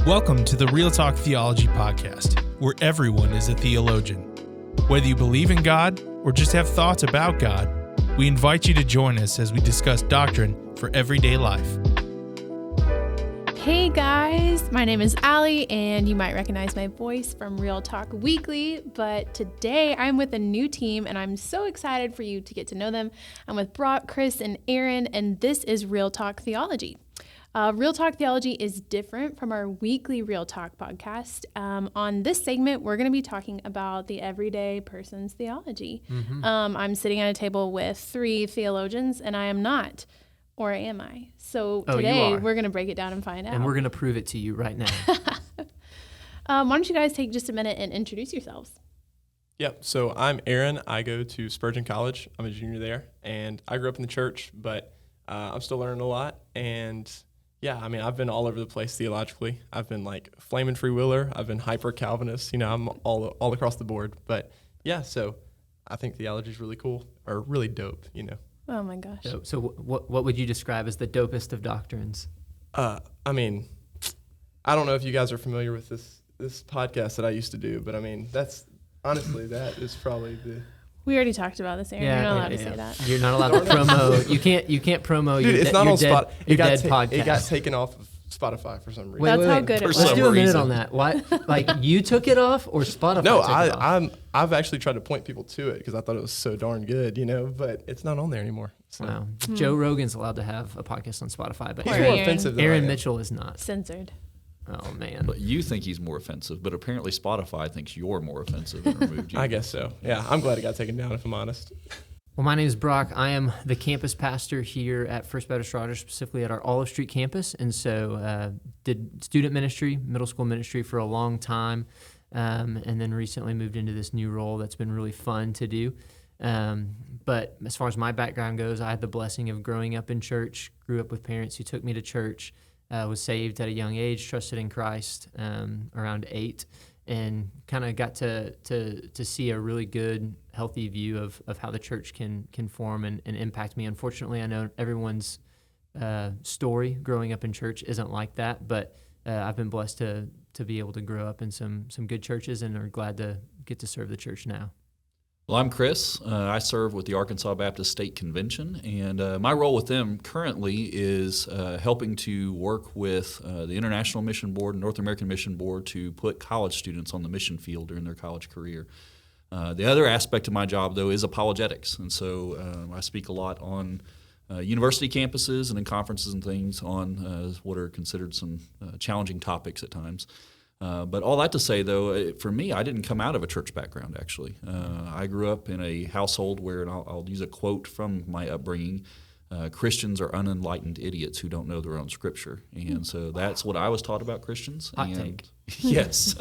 Welcome to the Real Talk Theology podcast, where everyone is a theologian. Whether you believe in God or just have thoughts about God, we invite you to join us as we discuss doctrine for everyday life. Hey guys, my name is Allie, and you might recognize my voice from Real Talk Weekly, but today I'm with a new team, and I'm so excited for you to get to know them. I'm with Brock, Chris, and Aaron, and this is Real Talk Theology. Real Talk Theology is different from our weekly Real Talk podcast. On this segment, we're going to be talking about the everyday person's theology. I'm sitting at a table with three theologians, and I am not. Or am I? So today we're going to break it down and find out. And we're going to prove it to you right now. Why don't you guys take just a minute and introduce yourselves? Yep. So I'm Aaron. I go to Spurgeon College. I'm a junior there, and I grew up in the church, but I'm still learning a lot. And yeah, I mean, I've been all over the place theologically. I've been like flaming free willer. I've been hyper Calvinist. You know, I'm all across the board. But yeah, so I think theology is really cool or really dope. You know. Oh my gosh. So what would you describe as the dopest of doctrines? I mean, I don't know if you guys are familiar with this podcast that I used to do, but I mean, that is probably the... We already talked about this, Aaron. You're not allowed to say that. You're not allowed to promo. You can't promo Dude, it's not on dead podcast. It got taken off of Spotify for some reason. That's how good it was. Let's do a minute on that. Why? Like, you took it off or Spotify No, took it off? I've actually tried to point people to it because I thought it was so darn good, you know, but it's not on there anymore. So. Wow. Joe Rogan's allowed to have a podcast on Spotify, but He's more offensive than I Aaron am. Mitchell is not. Censored. Oh, man. But you think he's more offensive, but apparently Spotify thinks you're more offensive and removed you. I guess so. Yeah, I'm glad it got taken down, if I'm honest. Well, my name is Brock. I am the campus pastor here at First Baptist Rogers, specifically at our Olive Street campus, and so did student ministry, middle school ministry for a long time, and then recently moved into this new role that's been really fun to do. But as far as my background goes, I had the blessing of growing up in church, grew up with parents who took me to church, was saved at a young age, trusted in Christ around 8, and kind of got to see a really good, healthy view of how the church can form and impact me. Unfortunately, I know everyone's story growing up in church isn't like that, but I've been blessed to be able to grow up in some good churches and are glad to get to serve the church now. Well, I'm Chris. I serve with the Arkansas Baptist State Convention, and my role with them currently is helping to work with the International Mission Board and North American Mission Board to put college students on the mission field during their college career. The other aspect of my job, though, is apologetics, and so I speak a lot on university campuses and in conferences and things on what are considered some challenging topics at times. But all that to say, though, for me, I didn't come out of a church background, actually. I grew up in a household where, and I'll use a quote from my upbringing, Christians are unenlightened idiots who don't know their own scripture. And so that's what I was taught about Christians. Hot take. Yes.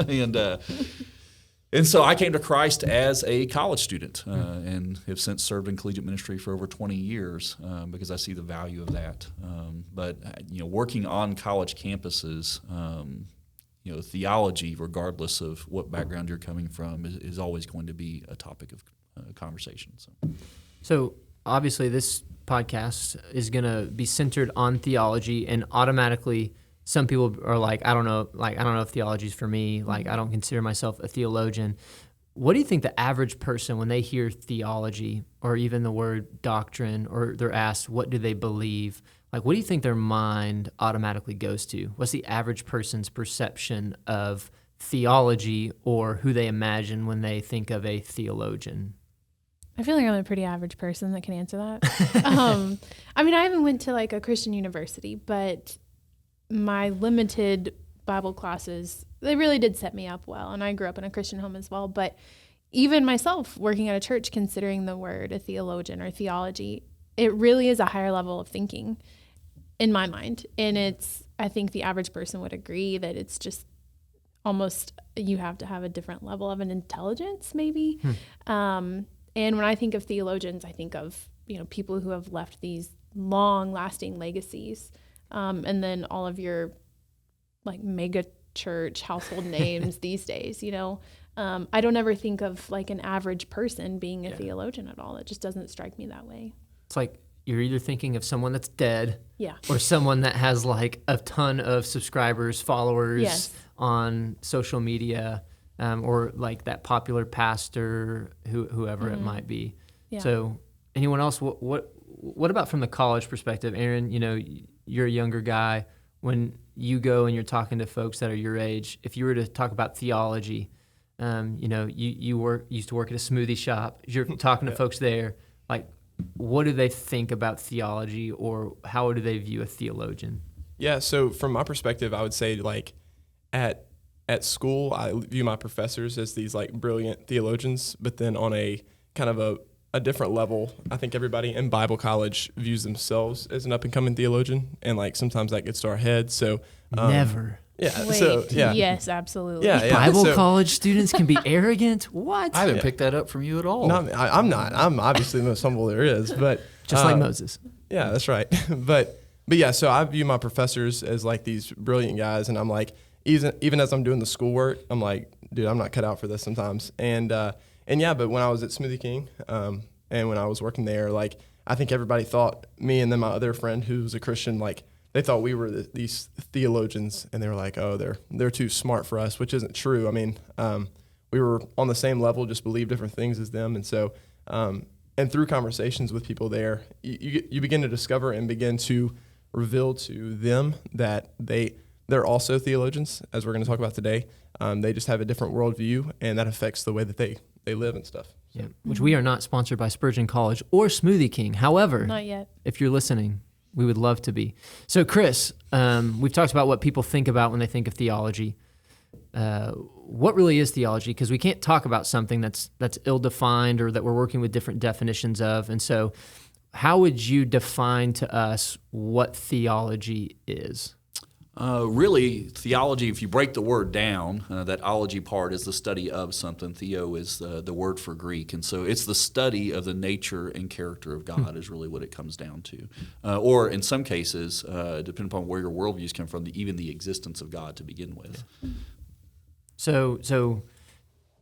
And so I came to Christ as a college student and have since served in collegiate ministry for over 20 years because I see the value of that. But working on college campuses, theology, regardless of what background you're coming from, is always going to be a topic of conversation. So obviously this podcast is going to be centered on theology, and automatically some people are like, I don't know if theology is for me. Like, I don't consider myself a theologian. What do you think the average person, when they hear theology or even the word doctrine, or they're asked, what do they believe? Like, what do you think their mind automatically goes to? What's the average person's perception of theology, or who they imagine when they think of a theologian? I feel like I'm a pretty average person that can answer that. I mean, I haven't went to like a Christian university, but my limited Bible classes, they really did set me up well. And I grew up in a Christian home as well. But even myself working at a church, considering the word a theologian or theology, it really is a higher level of thinking in my mind. And I think the average person would agree that it's just almost, you have to have a different level of an intelligence maybe. And when I think of theologians, I think of, people who have left these long lasting legacies. And then all of your like mega church household names these days, I don't ever think of like an average person being a theologian at all. It just doesn't strike me that way. It's like you're either thinking of someone that's dead Yeah. or someone that has like a ton of subscribers, followers Yes. on social media, or like that popular pastor, whoever it might be. Yeah. So anyone else, what about from the college perspective? Aaron, you're a younger guy. When you go and you're talking to folks that are your age, if you were to talk about theology, you used to work at a smoothie shop. You're talking to folks there, like, what do they think about theology, or how do they view a theologian? Yeah, so from my perspective, I would say like at school, I view my professors as these like brilliant theologians, but then on a kind of a different level, I think everybody in Bible college views themselves as an up and coming theologian, and like sometimes that gets to our heads. So Never. yeah, Wait, so yeah, yes, absolutely. yeah, Bible so, college students can be arrogant? What? I haven't picked that up from you at all. No, I'm not. I'm obviously the most humble there is, but Just like Moses. Yeah, that's right. but yeah, so I view my professors as like these brilliant guys, and I'm like, even as I'm doing the schoolwork, I'm like, dude, I'm not cut out for this sometimes. And yeah, but when I was at Smoothie King, and when I was working there, like I think everybody thought me and then my other friend who was a Christian, like they thought we were these theologians, and they were like, oh, they're too smart for us, which isn't true. I mean, we were on the same level, just believe different things as them, and so. And through conversations with people there, you begin to discover and begin to reveal to them that they're also theologians, as we're going to talk about today. They just have a different worldview, and that affects the way that they live and stuff. So. Yeah, which we are not sponsored by Spurgeon College or Smoothie King. However, Not yet. if you're listening, we would love to be. So, Chris, we've talked about what people think about when they think of theology. What really is theology? Because we can't talk about something that's ill-defined or that we're working with different definitions of. And so how would you define to us what theology is? Really, theology, if you break the word down, that ology part is the study of something. Theo is the word for Greek. And so it's the study of the nature and character of God is really what it comes down to. Or in some cases, depending upon where your worldviews come from, even the existence of God to begin with. Yeah. So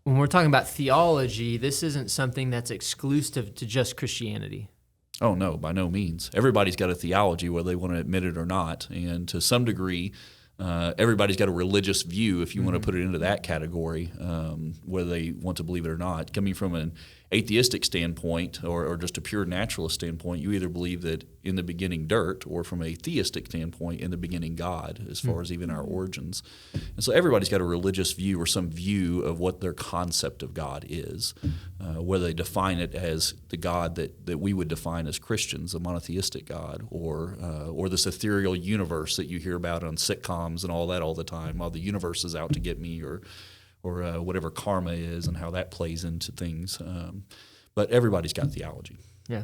when we're talking about theology, this isn't something that's exclusive to just Christianity. Oh, no, by no means. Everybody's got a theology, whether they want to admit it or not. And to some degree, everybody's got a religious view, if you want to put it into that category, whether they want to believe it or not. Coming from an atheistic standpoint or just a pure naturalist standpoint, you either believe that in the beginning dirt, or from a theistic standpoint, in the beginning God, as far as even our origins. And so everybody's got a religious view or some view of what their concept of God is, whether they define it as the God that we would define as Christians, a monotheistic God, or this ethereal universe that you hear about on sitcoms and all that all the time, while the universe is out to get me, or whatever karma is and how that plays into things. But everybody's got theology. Yeah.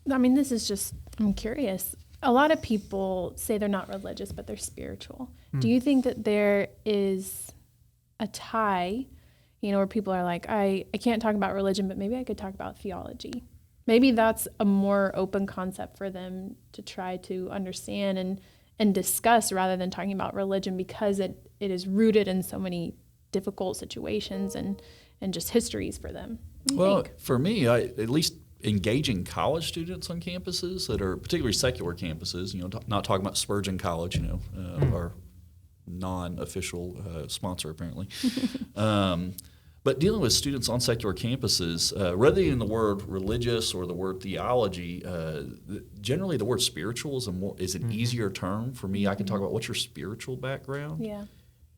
This is just, I'm curious. A lot of people say they're not religious, but they're spiritual. Do you think that there is a tie, where people are like, I can't talk about religion, but maybe I could talk about theology? Maybe that's a more open concept for them to try to understand and discuss, rather than talking about religion, because it is rooted in so many difficult situations and just histories for them. What do you think? For me, at least engaging college students on campuses that are particularly secular campuses, not talking about Spurgeon College, our non-official sponsor apparently. But dealing with students on secular campuses, rather than the word religious or the word theology, generally the word spiritual is an easier term for me. I can talk about what's your spiritual background. Yeah.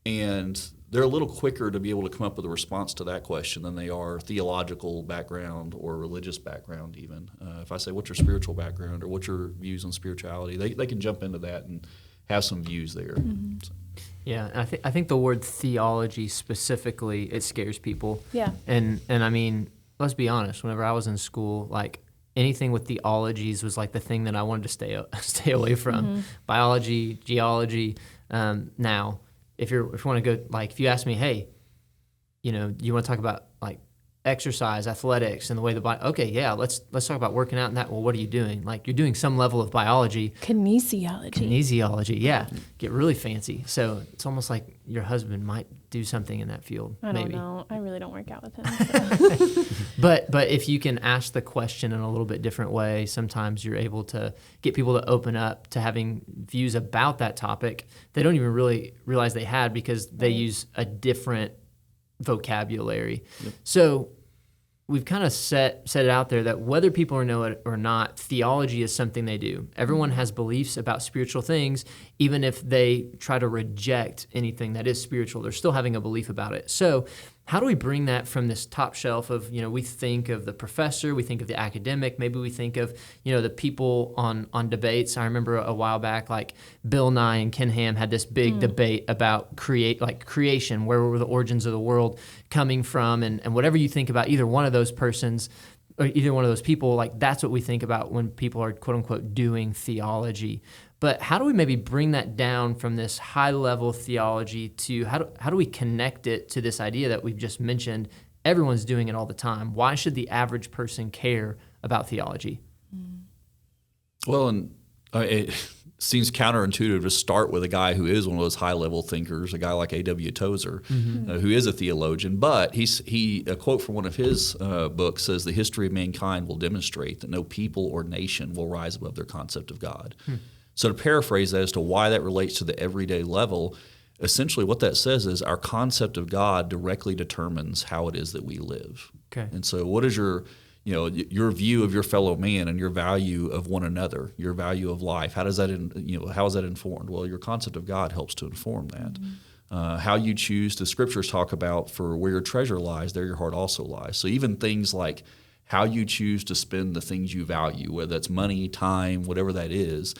And they're a little quicker to be able to come up with a response to that question than they are theological background or religious background even. If I say, what's your spiritual background, or what's your views on spirituality, they can jump into that and have some views there. Mm-hmm. So. Yeah, I think the word theology specifically, it scares people. Yeah. And I mean, let's be honest, whenever I was in school, like anything with theologies was like the thing that I wanted to stay away from. Mm-hmm. Biology, geology. Now, if you want to go, like if you ask me, hey, you want to talk about like exercise, athletics, and the way the body. Okay, yeah, let's talk about working out and that. Well, what are you doing? Like, you're doing some level of biology. Kinesiology, yeah. Get really fancy. So it's almost like your husband might do something in that field. I don't maybe. know. I really don't work out with him. So. But if you can ask the question in a little bit different way, sometimes you're able to get people to open up to having views about that topic they don't even really realize they had because they use a different vocabulary. Yep. So we've kind of set it out there that whether people know it or not, theology is something they do. Everyone has beliefs about spiritual things, even if they try to reject anything that is spiritual, they're still having a belief about it. So how do we bring that from this top shelf of, we think of the professor, we think of the academic, maybe we think of, the people on debates. I remember a while back, like Bill Nye and Ken Ham had this big debate about creation, where were the origins of the world coming from, and whatever you think about either one of those persons or either one of those people, like that's what we think about when people are quote unquote doing theology. But how do we maybe bring that down from this high-level theology to how do we connect it to this idea that we've just mentioned? Everyone's doing it all the time. Why should the average person care about theology? Well, and it seems counterintuitive to start with a guy who is one of those high-level thinkers, a guy like A.W. Tozer, who is a theologian. But a quote from one of his books says, "The history of mankind will demonstrate that no people or nation will rise above their concept of God." So to paraphrase that as to why that relates to the everyday level, essentially what that says is our concept of God directly determines how it is that we live. Okay. And so what is your view of your fellow man and your value of one another, your value of life? How does that how is that informed? Well, your concept of God helps to inform that. How you choose, the scriptures talk about, for where your treasure lies, there your heart also lies. So even things like how you choose to spend the things you value, whether that's money, time, whatever that is,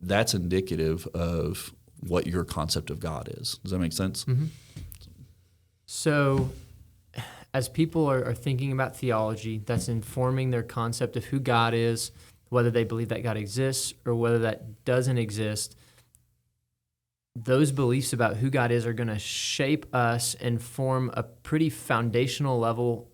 that's indicative of what your concept of God is. Does that make sense? Mm-hmm. So as people are thinking about theology, that's informing their concept of who God is, whether they believe that God exists or whether that doesn't exist. Those beliefs about who God is are going to shape us and form a pretty foundational level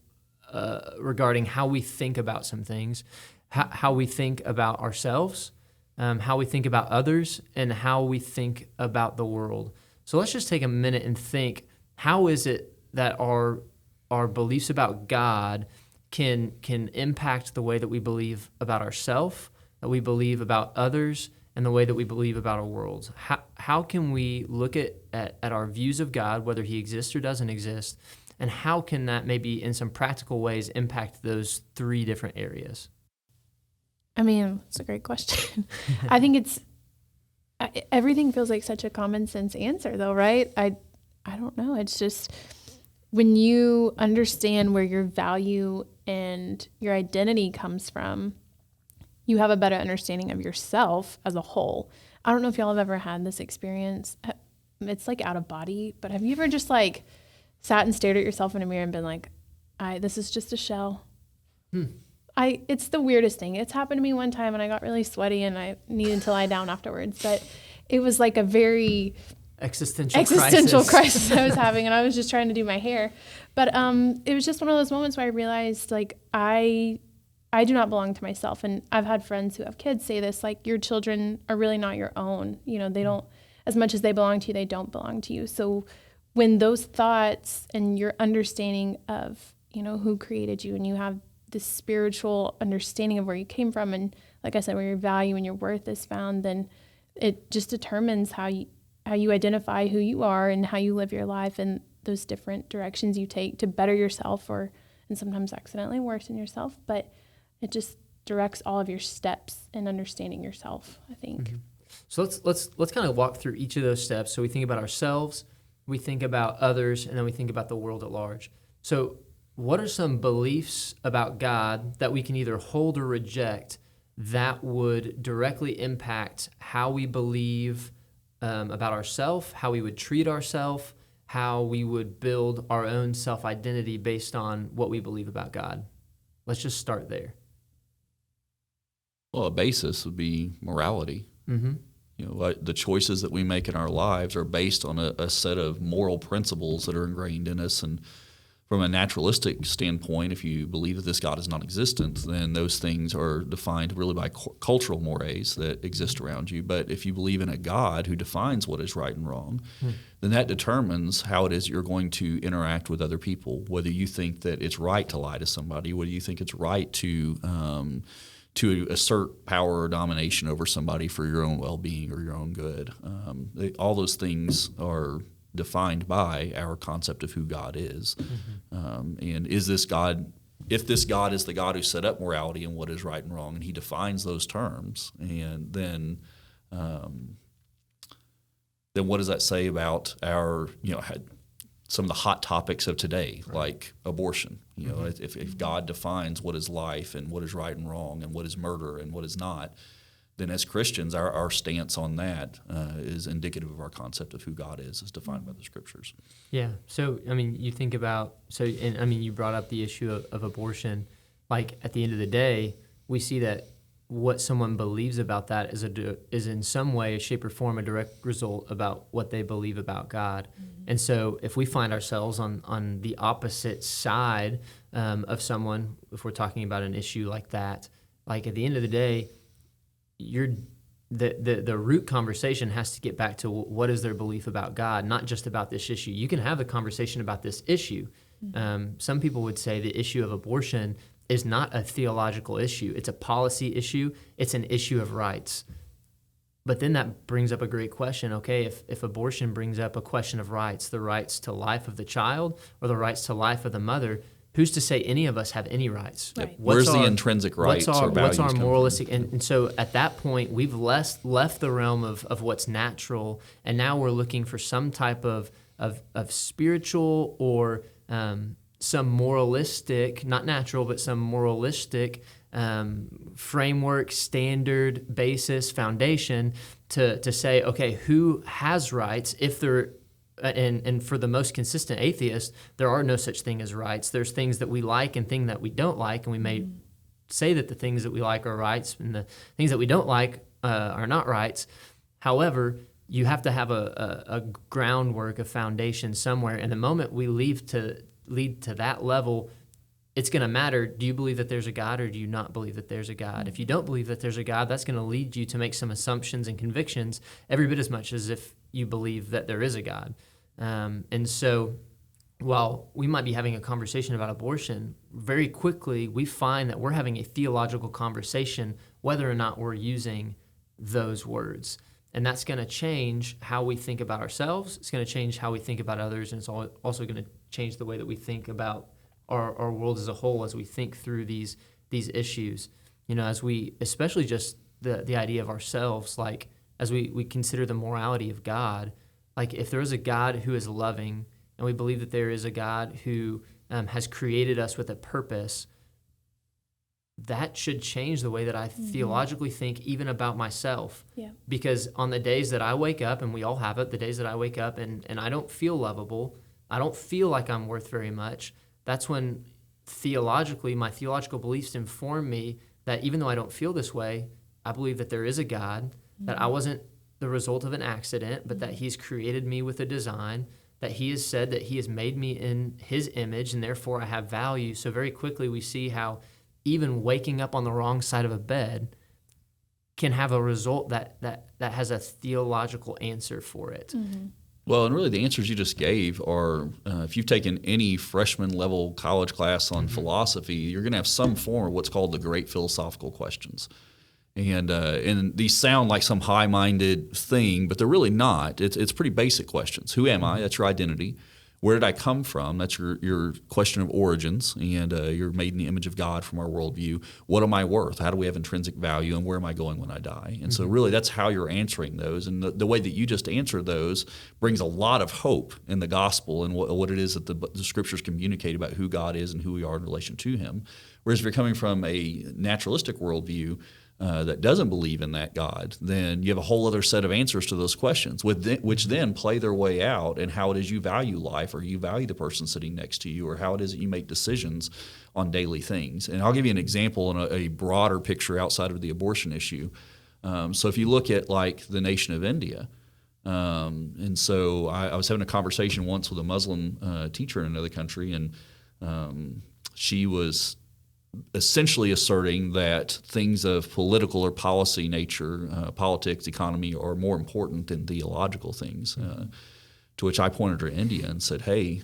regarding how we think about some things, how we think about ourselves, how we think about others, and how we think about the world. So let's just take a minute and think, how is it that our beliefs about God can impact the way that we believe about ourselves, that we believe about others, and the way that we believe about our world? How can we look at our views of God, whether he exists or doesn't exist, and how can that maybe in some practical ways impact those three different areas? I mean, it's a great question. I think everything feels like such a common sense answer though, right? I don't know. It's just when you understand where your value and your identity comes from, you have a better understanding of yourself as a whole. I don't know if y'all have ever had this experience. It's like out of body, but have you ever just like sat and stared at yourself in a mirror and been like, this is just a shell? It's the weirdest thing. It's happened to me one time and I got really sweaty and I needed to lie down afterwards. But it was like a very existential crisis I was having, and I was just trying to do my hair. But it was just one of those moments where I realized like I do not belong to myself. And I've had friends who have kids say this, like, your children are really not your own. They don't, as much as they belong to you, they don't belong to you. So when those thoughts and your understanding of, who created you, and you have this spiritual understanding of where you came from, and like I said, where your value and your worth is found, then it just determines how you identify who you are and how you live your life, and those different directions you take to better yourself, and sometimes accidentally worsen yourself. But it just directs all of your steps in understanding yourself, I think. Mm-hmm. So let's kind of walk through each of those steps. So we think about ourselves, we think about others, and then we think about the world at large. So what are some beliefs about God that we can either hold or reject that would directly impact how we believe about ourselves, how we would treat ourselves, how we would build our own self-identity based on what we believe about God? Let's just start there. Well, a basis would be morality. Mm-hmm. The choices that we make in our lives are based on a set of moral principles that are ingrained in us. And from a naturalistic standpoint, if you believe that this God is non-existent, then those things are defined really by cultural mores that exist around you. But if you believe in a God who defines what is right and wrong, then that determines how it is you're going to interact with other people, whether you think that it's right to lie to somebody, whether you think it's right to assert power or domination over somebody for your own well-being or your own good. All those things are defined by our concept of who God is. And is this God, if this God is the God who set up morality and what is right and wrong, and he defines those terms, and then what does that say about our, some of the hot topics of today, like abortion? If God defines what is life and what is right and wrong and what is murder and what is not, then as Christians, our stance on that is indicative of our concept of who God is as defined by the Scriptures. Yeah. So, you think about, you brought up the issue of abortion. Like, at the end of the day, we see that what someone believes about that is in some way, shape, or form a direct result about what they believe about God. And so if we find ourselves on the opposite side of someone, if we're talking about an issue like that, like at the end of the day, the root conversation has to get back to what is their belief about God, not just about this issue. You can have the conversation about this issue. Some people would say the issue of abortion is not a theological issue. It's a policy issue. It's an issue of rights. But then that brings up a great question. Okay, if abortion brings up a question of rights, the rights to life of the child or the rights to life of the mother, who's to say any of us have any rights? Right. Where's the intrinsic rights or values? What's our moralistic? And so at that point, we've left the realm of what's natural, and now we're looking for some type of spiritual or some moralistic, not natural, but some moralistic framework, standard, basis, foundation to say, okay, who has rights if they're and for the most consistent atheist, there are no such thing as rights. There's things that we like and things that we don't like, and we may say that the things that we like are rights and the things that we don't like are not rights. However, you have to have a groundwork, a foundation somewhere, and the moment we lead to that level, it's going to matter. Do you believe that there's a God or do you not believe that there's a God? If you don't believe that there's a God, that's going to lead you to make some assumptions and convictions every bit as much as if you believe that there is a God. And so while we might be having a conversation about abortion, very quickly we find that we're having a theological conversation whether or not we're using those words. And that's going to change how we think about ourselves. It's going to change how we think about others, and it's also going to change the way that we think about our world as a whole as we think through these issues. As we, especially just the idea of ourselves, like as we consider the morality of God, like if there is a God who is loving, and we believe that there is a God who has created us with a purpose, that should change the way that I theologically think even about myself. Yeah. Because on the days that I wake up, and we all have it, the days that I wake up and I don't feel lovable, I don't feel like I'm worth very much, that's when theologically my theological beliefs inform me that even though I don't feel this way, I believe that there is a God, that I wasn't the result of an accident, but that he's created me with a design, that he has said that he has made me in his image, and therefore I have value. So very quickly we see how even waking up on the wrong side of a bed can have a result that has a theological answer for it. Well, and really the answers you just gave are, if you've taken any freshman level college class on philosophy, you're going to have some form of what's called the great philosophical questions. And these sound like some high-minded thing, but they're really not. It's pretty basic questions. Who am I? That's your identity. Where did I come from? That's your question of origins, and you're made in the image of God from our worldview. What am I worth? How do we have intrinsic value, and where am I going when I die? And so really that's how you're answering those, and the way that you just answered those brings a lot of hope in the gospel and what it is that the Scriptures communicate about who God is and who we are in relation to him. Whereas if you're coming from a naturalistic worldview, that doesn't believe in that God, then you have a whole other set of answers to those questions, which then play their way out in how it is you value life, or you value the person sitting next to you, or how it is that you make decisions on daily things. And I'll give you an example in a broader picture outside of the abortion issue. So if you look at like the nation of India, and so I was having a conversation once with a Muslim teacher in another country, and She was essentially asserting that things of political or policy nature, politics, economy, are more important than theological things. To which I pointed her to India and said, "Hey,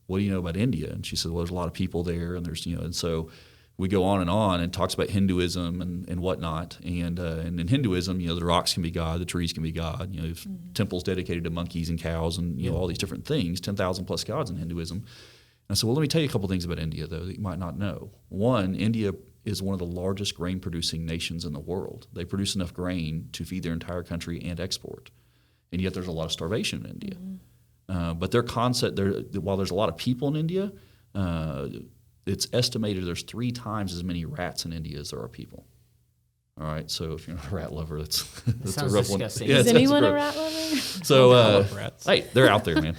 what do you know about India?" And she said, "Well, there's a lot of people there, and there's and so." We go on and talks about Hinduism and whatnot. And in Hinduism, the rocks can be God, the trees can be God. There's temples dedicated to monkeys and cows and all these different things, 10,000 plus gods in Hinduism. And I said, well, let me tell you a couple things about India, though, that you might not know. One, India is one of the largest grain-producing nations in the world. They produce enough grain to feed their entire country and export. And yet there's a lot of starvation in India. But their concept, while there's a lot of people in India, it's estimated there's 3 times as many rats in India as there are people. All right, so if you're not a rat lover, that's a rough disgusting. one. Is anyone a rat lover? So, I love rats. hey, they're out there, man.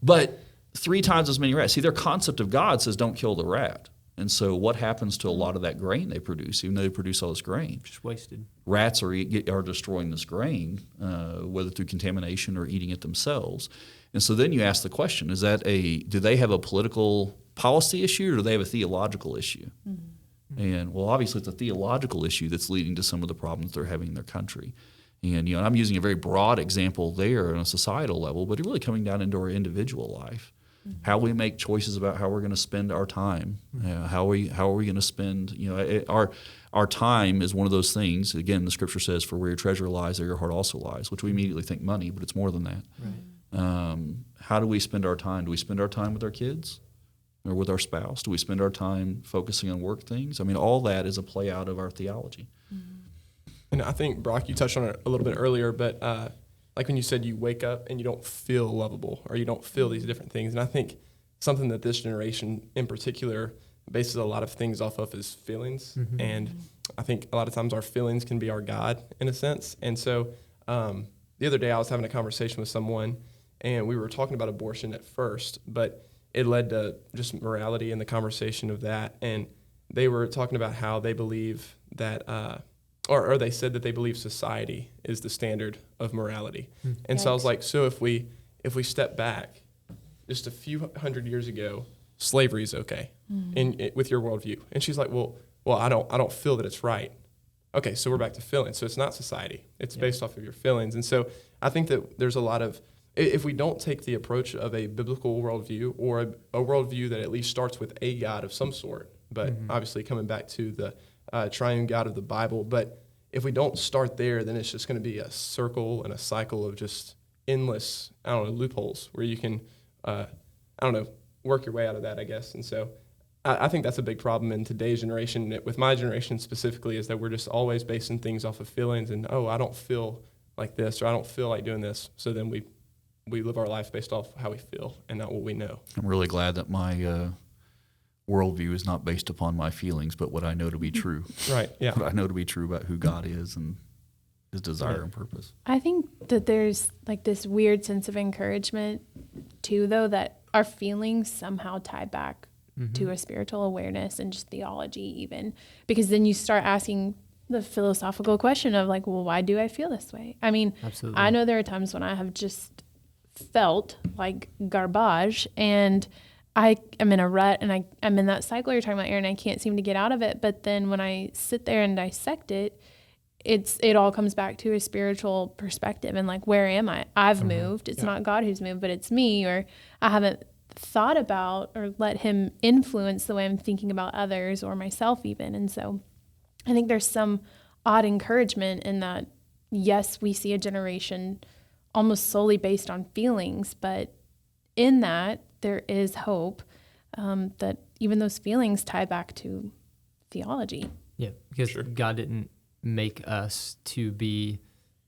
But 3 times as many rats. See, their concept of God says don't kill the rat. And so what happens to a lot of that grain they produce, even though they produce all this grain? Just wasted. Rats are destroying this grain, whether through contamination or eating it themselves. And so then you ask the question, do they have a political policy issue or do they have a theological issue? Mm-hmm. And well, obviously it's a theological issue that's leading to some of the problems they're having in their country. And I'm using a very broad example there on a societal level, but it's really coming down into our individual life. Mm-hmm. How we make choices about how we're going to spend our time, how are we going to spend, our time is one of those things. Again, the scripture says, for where your treasure lies, there your heart also lies, which we immediately think money, but it's more than that. Right. How do we spend our time? Do we spend our time with our kids or with our spouse? Do we spend our time focusing on work things? I mean, all that is a play out of our theology. Mm-hmm. And I think, Brock, you touched on it a little bit earlier, but like when you said you wake up and you don't feel lovable or you don't feel these different things. And I think something that this generation in particular bases a lot of things off of is feelings. Mm-hmm. And I think a lot of times our feelings can be our God in a sense. And so the other day I was having a conversation with someone and we were talking about abortion at first, but it led to just morality in the conversation of that. And they were talking about how they believe that or they said that they believe society is the standard of morality. And so I was like, so if we step back just a few hundred years ago, slavery is okay with your worldview. And she's like, well, I don't feel that it's right. Okay, so we're back to feelings. So it's not society. It's based off of your feelings. And so I think that there's a lot of, if we don't take the approach of a biblical worldview or a worldview that at least starts with a God of some sort, but obviously coming back to the triune God of the Bible. But if we don't start there, then it's just going to be a circle and a cycle of just endless, loopholes where you can, work your way out of that, I guess. And so I think that's a big problem in today's generation, with my generation specifically, is that we're just always basing things off of feelings and, I don't feel like this or I don't feel like doing this. So then we live our life based off how we feel and not what we know. I'm really glad that my worldview is not based upon my feelings, but what I know to be true. Right, yeah. What I know to be true about who God is and his desire and purpose. I think that there's like this weird sense of encouragement too, though, that our feelings somehow tie back to a spiritual awareness and just theology even, because then you start asking the philosophical question of like, well, why do I feel this way? I mean, absolutely. I know there are times when I have just felt like garbage and I am in a rut and I'm in that cycle you're talking about, Aaron. I can't seem to get out of it. But then when I sit there and dissect it, it all comes back to a spiritual perspective and like, where am I? I've moved. It's not God who's moved, but it's me. Or I haven't thought about or let him influence the way I'm thinking about others or myself even. And so I think there's some odd encouragement in that. Yes, we see a generation almost solely based on feelings, but in that there is hope that even those feelings tie back to theology. Yeah, because God didn't make us to be,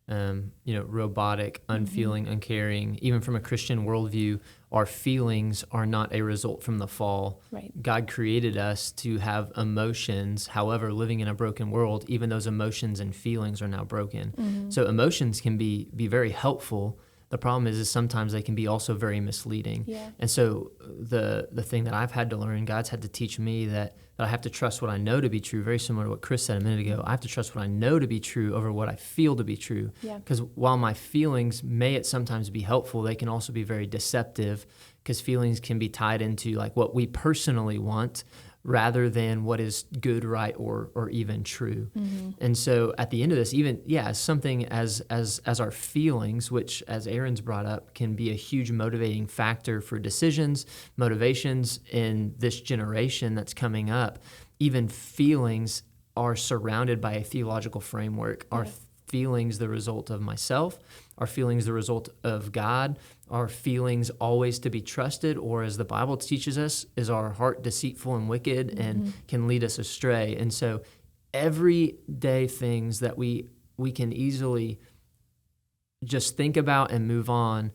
robotic, unfeeling, uncaring. Even from a Christian worldview, our feelings are not a result from the fall. Right. God created us to have emotions. However, living in a broken world, even those emotions and feelings are now broken. So emotions can be very helpful, The problem is sometimes they can be also very misleading. Yeah. And so the thing that I've had to learn, God's had to teach me that I have to trust what I know to be true, very similar to what Chris said a minute ago. I have to trust what I know to be true over what I feel to be true. Yeah. Because while my feelings may at sometimes be helpful, they can also be very deceptive, because feelings can be tied into like what we personally want rather than what is good, right, or even true. Mm-hmm. And so at the end of this, even, something as our feelings, which as Aaron's brought up, can be a huge motivating factor for decisions, motivations in this generation that's coming up. Even feelings are surrounded by a theological framework. Are feelings the result of myself? Are feelings the result of God? Are feelings always to be trusted? Or, as the Bible teaches us, is our heart deceitful and wicked and can lead us astray? And so everyday things that we can easily just think about and move on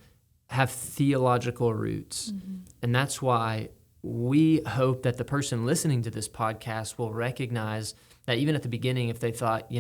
have theological roots. Mm-hmm. And that's why we hope that the person listening to this podcast will recognize that even at the beginning, if they thought,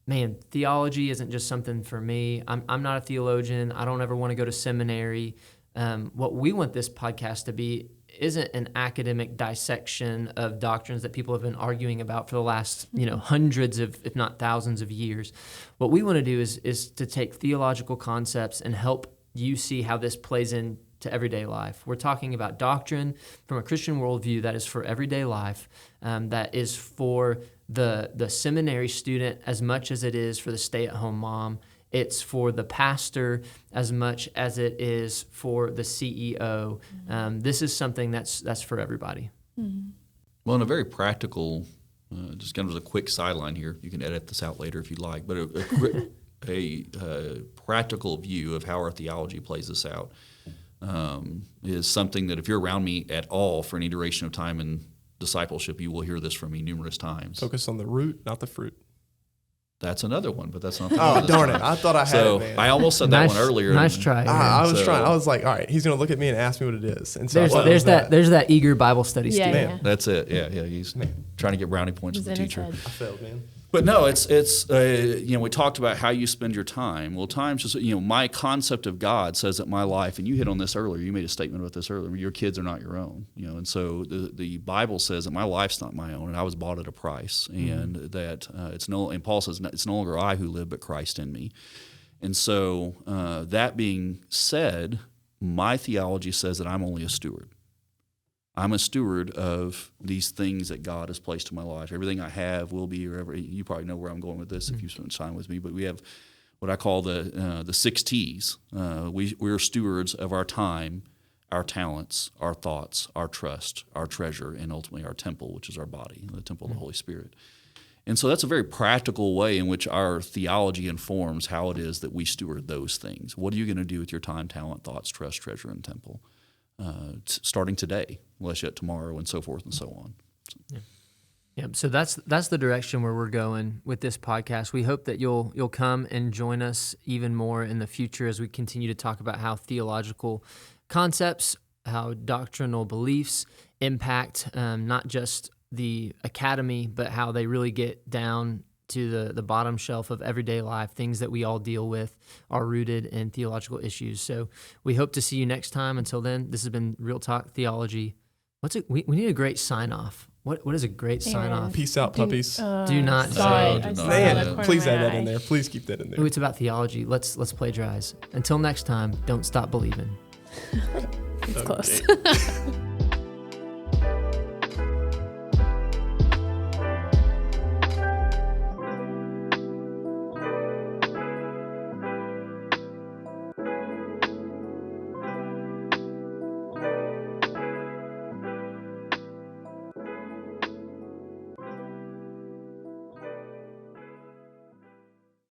man, theology isn't just something for me. I'm not a theologian. I don't ever want to go to seminary. What we want this podcast to be isn't an academic dissection of doctrines that people have been arguing about for the last, hundreds of, if not thousands of years. What we want to do is to take theological concepts and help you see how this plays into everyday life. We're talking about doctrine from a Christian worldview that is for everyday life, that is for the seminary student as much as it is for the stay-at-home mom. It's for the pastor as much as it is for the CEO. This is something that's for everybody. Mm-hmm. Well, in a very practical, just kind of as a quick sideline here, you can edit this out later if you'd like, but a practical view of how our theology plays this out is something that if you're around me at all for any duration of time in discipleship, you will hear this from me numerous times. Focus on the root, not the fruit. That's another one, but that's not the one. Oh, darn it. I thought I had it, man. I almost said that one earlier. Nice try. I was trying. I was like, all right, he's going to look at me and ask me what it is. And so there's that eager Bible study student. Yeah. That's it. Yeah. He's trying to get brownie points with the teacher. I failed, man. But no, it's we talked about how you spend your time. Well, time's just, my concept of God says that my life, and you hit on this earlier, you made a statement about this earlier, your kids are not your own, and so the Bible says that my life's not my own, and I was bought at a price, and that and Paul says it's no longer I who live, but Christ in me. And so that being said, my theology says that I'm only a steward. I'm a steward of these things that God has placed in my life. Everything I have will be, or you probably know where I'm going with this if you spend time with me, but we have what I call the 6 T's. We're stewards of our time, our talents, our thoughts, our trust, our treasure, and ultimately our temple, which is our body, the temple of the Holy Spirit. And so that's a very practical way in which our theology informs how it is that we steward those things. What are you going to do with your time, talent, thoughts, trust, treasure, and temple? Starting today, less yet tomorrow, and so forth and so on. So that's the direction where we're going with this podcast. We hope that you'll come and join us even more in the future as we continue to talk about how theological concepts, how doctrinal beliefs impact not just the academy, but how they really get down to the bottom shelf of everyday life. Things that we all deal with are rooted in theological issues. So we hope to see you next time. Until then, this has been Real Talk Theology. We need a great sign off. What is a great sign off? Peace out, puppies. Do not say. Man, please add that in there. Please keep that in there. Ooh, it's about theology. Let's plagiarize. Until next time, don't stop believing. It's close.